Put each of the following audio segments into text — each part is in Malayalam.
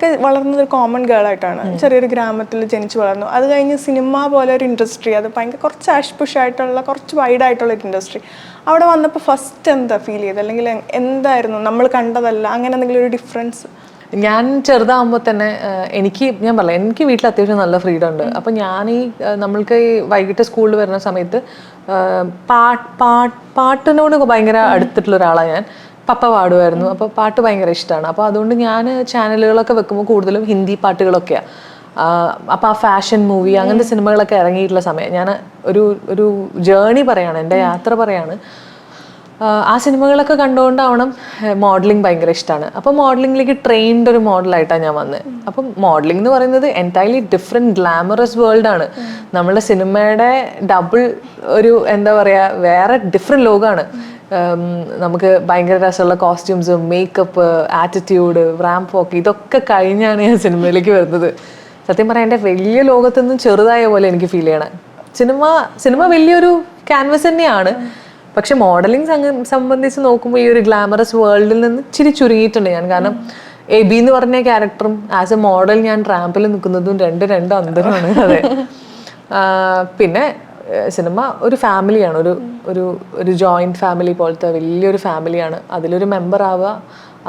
നമ്മളൊക്കെ വളർന്നത് ഒരു കോമൺ ഗേൾ ആയിട്ടാണ്, ചെറിയൊരു ഗ്രാമത്തിൽ ജനിച്ചു വളർന്നു. അത് കഴിഞ്ഞ് സിനിമ പോലെ ഒരു ഇൻഡസ്ട്രി, അത് ഭയങ്കര കുറച്ച് ആഷ്പുഷ് ആയിട്ടുള്ള കുറച്ച് വൈഡായിട്ടുള്ള ഒരു ഇൻഡസ്ട്രി, അവിടെ വന്നപ്പോൾ ഫസ്റ്റ് എന്താ ഫീൽ ചെയ്ത്, അല്ലെങ്കിൽ എന്തായിരുന്നു നമ്മൾ കണ്ടതല്ല അങ്ങനെ എന്തെങ്കിലും ഒരു ഡിഫറൻസ്? ഞാൻ ചെറുതാകുമ്പോൾ തന്നെ ഞാൻ പറയാം, എനിക്ക് വീട്ടിൽ അത്യാവശ്യം നല്ല ഫ്രീഡം ഉണ്ട്. അപ്പം ഞാൻ നമ്മൾക്ക് ഈ വൈകിട്ട് സ്കൂളിൽ വരുന്ന സമയത്ത് പാട്ടിനോട് ഭയങ്കര അടുത്തിട്ടുള്ള ഒരാളാണ് ഞാൻ. പപ്പ പാടുമായിരുന്നു, അപ്പോൾ പാട്ട് ഭയങ്കര ഇഷ്ടമാണ്. അപ്പോൾ അതുകൊണ്ട് ഞാൻ ചാനലുകളൊക്കെ വെക്കുമ്പോൾ കൂടുതലും ഹിന്ദി പാട്ടുകളൊക്കെയാണ്. അപ്പോൾ ആ ഫാഷൻ മൂവി അങ്ങനത്തെ സിനിമകളൊക്കെ ഇറങ്ങിയിട്ടുള്ള സമയം ഞാൻ ഒരു ജേണി പറയാണ്, എൻ്റെ യാത്ര പറയാണ്. ആ സിനിമകളൊക്കെ കണ്ടുകൊണ്ടാവണം മോഡലിംഗ് ഭയങ്കര ഇഷ്ടമാണ്. അപ്പോൾ മോഡലിംഗിലേക്ക് ട്രെയിൻഡ് ഒരു മോഡലായിട്ടാണ് ഞാൻ വന്നത്. അപ്പം മോഡലിംഗ് എന്ന് പറയുന്നത് എൻറ്റയർലി ഡിഫറെൻറ്റ് ഗ്ലാമറസ് വേൾഡാണ്. നമ്മളുടെ സിനിമയുടെ ഡബിൾ ഒരു എന്താ പറയുക, വേറെ ഡിഫറെൻറ്റ് ലോകമാണ്. നമുക്ക് ഭയങ്കര രസമുള്ള costumes, makeup, attitude, ramp walk, ഇതൊക്കെ കഴിഞ്ഞാണ് ഞാൻ സിനിമയിലേക്ക് വരുന്നത്. സത്യം പറയാൻ എൻ്റെ വലിയ ലോകത്തുനിന്നും ചെറുതായ പോലെ എനിക്ക് ഫീൽ ചെയ്യണം. സിനിമ വലിയൊരു ക്യാൻവസ് തന്നെയാണ്, പക്ഷെ മോഡലിംഗ് സംബന്ധിച്ച് നോക്കുമ്പോൾ ഈ ഒരു ഗ്ലാമറസ് വേൾഡിൽ നിന്ന് ഇച്ചിരി ചുരുങ്ങിയിട്ടുണ്ട് ഞാൻ. കാരണം എബി എന്ന് പറഞ്ഞ ക്യാരക്ടറും ആസ് എ മോഡൽ ഞാൻ റാമ്പിൽ നിൽക്കുന്നതും രണ്ട് അന്തരമാണ്. അതെ. പിന്നെ സിനിമ ഒരു ഫാമിലിയാണ്, ഒരു ജോയിൻറ്റ് ഫാമിലി പോലത്തെ വലിയൊരു ഫാമിലിയാണ്. അതിലൊരു മെമ്പർ ആവുക,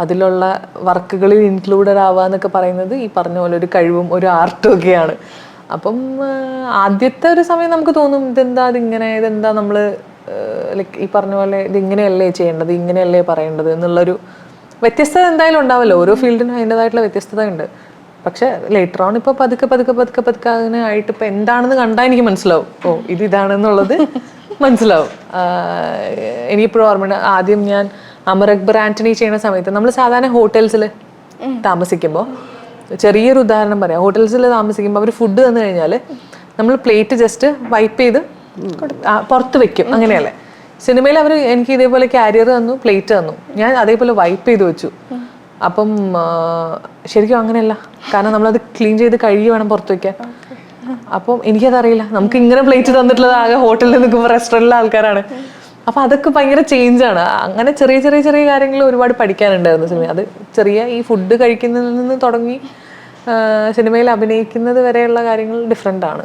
അതിലുള്ള വർക്കുകളിൽ ഇൻക്ലൂഡഡ് ആവുക എന്നൊക്കെ പറയുന്നത് ഈ പറഞ്ഞ പോലെ ഒരു കഴിവും ഒരു ആർട്ടും ഒക്കെയാണ്. അപ്പം ആദ്യത്തെ ഒരു സമയം നമുക്ക് തോന്നും ഇതെന്താ നമ്മൾ ലൈക്ക് ഈ പറഞ്ഞ പോലെ ഇതിങ്ങനെയല്ലേ ചെയ്യേണ്ടത്, ഇങ്ങനെയല്ലേ പറയേണ്ടത് എന്നുള്ളൊരു വ്യത്യസ്തത എന്തായാലും ഉണ്ടാവല്ലോ. ഓരോ ഫീൽഡിനും അതിൻ്റെതായിട്ടുള്ള വ്യത്യസ്തത ഉണ്ട്. പക്ഷെ ലേറ്റർ ഓൺ ഇപ്പോൾ പതുക്കെ അങ്ങനെ ആയിട്ട് ഇപ്പം എന്താണെന്ന് കണ്ടാൽ എനിക്ക് മനസ്സിലാവും, ഇതാണെന്നുള്ളത് മനസ്സിലാവും. എനിക്കിപ്പോഴും ഓർമ്മ, ആദ്യം ഞാൻ അമർ അക്ബർ ആന്റണി ചെയ്യുന്ന സമയത്ത് നമ്മൾ സാധാരണ ഹോട്ടൽസിൽ താമസിക്കുമ്പോൾ, ചെറിയൊരു ഉദാഹരണം പറയാം, ഹോട്ടൽസിൽ താമസിക്കുമ്പോൾ അവർ ഫുഡ് തന്നു കഴിഞ്ഞാൽ നമ്മൾ പ്ലേറ്റ് ജസ്റ്റ് വൈപ്പ് ചെയ്ത് പുറത്ത് വെക്കും, അങ്ങനെയല്ലേ. സിനിമയിൽ അവർ എനിക്ക് ഇതേപോലെ ക്യാരിയർ തന്നു, പ്ലേറ്റ് തന്നു, ഞാൻ അതേപോലെ വൈപ്പ് ചെയ്ത് വെച്ചു. അപ്പം ശരിക്കും അങ്ങനെയല്ല, കാരണം നമ്മളത് ക്ലീൻ ചെയ്ത് കഴുകി വേണം പുറത്ത് വെക്കാൻ. അപ്പം എനിക്കതറിയില്ല, നമുക്ക് ഇങ്ങനെ പ്ലേറ്റ് തന്നിട്ടുള്ളത് ആകെ ഹോട്ടലിൽ നിൽക്കുമ്പോൾ റെസ്റ്റോറൻറ്റിലെ ആൾക്കാരാണ്. അപ്പം അതൊക്കെ ഭയങ്കര ചേഞ്ചാണ്. അങ്ങനെ ചെറിയ കാര്യങ്ങൾ ഒരുപാട് പഠിക്കാനുണ്ടായിരുന്നു സിനിമ. അത് ഈ ഫുഡ് കഴിക്കുന്നതിൽ നിന്ന് തുടങ്ങി സിനിമയിൽ അഭിനയിക്കുന്നത് വരെയുള്ള കാര്യങ്ങൾ ഡിഫറെൻ്റ് ആണ്.